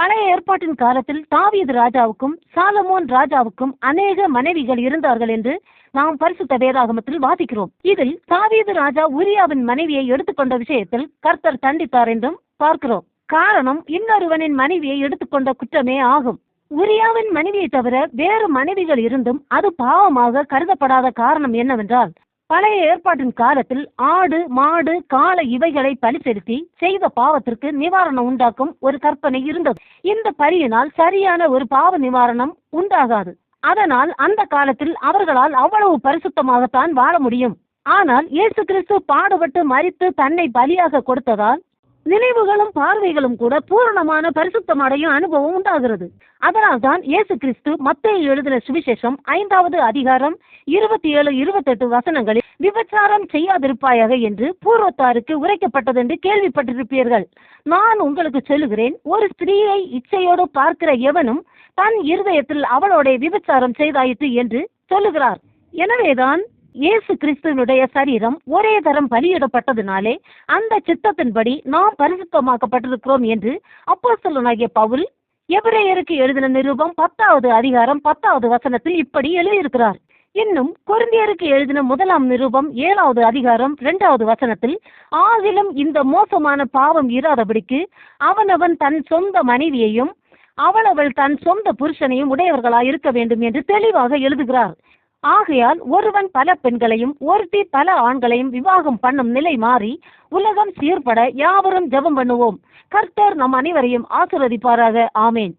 பழைய ஏற்பாட்டின் காலத்தில் தாவீது ராஜாவுக்கும் சாலமோன் ராஜாவுக்கும் அநேக மனைவிகள் இருந்தார்கள் என்று நாம் பரிசுத்த வேதாகமத்தில் வாசிக்கிறோம். இதில் தாவீது ராஜா உரியாவின் மனைவியை எடுத்துக்கொண்ட விஷயத்தில் கர்த்தர் தண்டித்தார் என்றும் பார்க்கிறோம். காரணம் இன்னொருவனின் மனைவியை எடுத்துக்கொண்ட குற்றமே ஆகும். உரியாவின் மனைவியை தவிர வேறு மனைவிகள் இருந்தும் அது பாவமாக கருதப்படாத காரணம் என்னவென்றால், பழைய ஏற்பாட்டின் காலத்தில் ஆடு மாடு காளை இவைகளை பலி செலுத்தி செய்த பாவத்திற்கு நிவாரணம் உண்டாக்கும் ஒரு கற்பனை இருந்தது. இந்த பலியினால் சரியான ஒரு பாவ நிவாரணம் உண்டாகாது. அதனால் அந்த காலத்தில் அவர்களால் அவ்வளவு பரிசுத்தமாகத்தான் வாழ முடியும். ஆனால் இயேசு கிறிஸ்து பாடுபட்டு மரித்து தன்னை பலியாக கொடுத்ததால் நினைவுகளும் பார்வைகளும் கூட பூரணமான பரிசுத்தமடையும் அனுபவம் உண்டாகிறது. அதனால்தான் இயேசு கிறிஸ்து மத்தேயு எழுதின சுவிசேஷம் 5வது அதிகாரம் 27, 28 வசனங்களில் விபச்சாரம் செய்யாதிருப்பாயாக என்று பூர்வத்தாருக்கு உரைக்கப்பட்டது என்று கேள்விப்பட்டிருப்பீர்கள். நான் உங்களுக்கு சொல்லுகிறேன், ஒரு ஸ்திரீயை இச்சையோடு பார்க்கிற எவனும் தன் இருதயத்தில் அவளோட விபச்சாரம் செய்தாயிற்று என்று சொல்லுகிறார். எனவேதான் இயேசு கிறிஸ்துவனுடைய சரீரம் ஒரே தரம் பலியிடப்பட்டதினாலே அந்த சித்தத்தின்படி நாம் பரிசுத்தமாக்கப்பட்டிருக்கிறோம் என்று அப்போஸ்தலனாகிய பவுல் எபிரேயருக்கு எழுதின நிருபம் 10வது அதிகாரம் 10வது வசனத்தில் இப்படி எழுதியிருக்கிறார். இன்னும் கொரிந்தியருக்கு எழுதின 1ஆம் நிருபம் 7வது அதிகாரம் 2வது வசனத்தில், ஆகிலும் இந்த மோசமான பாவம் இராதபடிக்கு அவனவன் தன் சொந்த மனைவியையும் அவளவள் தன் சொந்த புருஷனையும் உடையவர்களாய் இருக்க வேண்டும் என்று தெளிவாக எழுதுகிறார். ஆகையால் ஒருவன் பல பெண்களையும் ஒருத்தி பல ஆண்களையும் விவாகம் பண்ணும் நிலை மாறி உலகம் சீர்பட யாவரும் ஜெபம் பண்ணுவோம். கர்த்தர் நம் அனைவரையும் ஆசீர்வதிப்பாராக. ஆமேன்.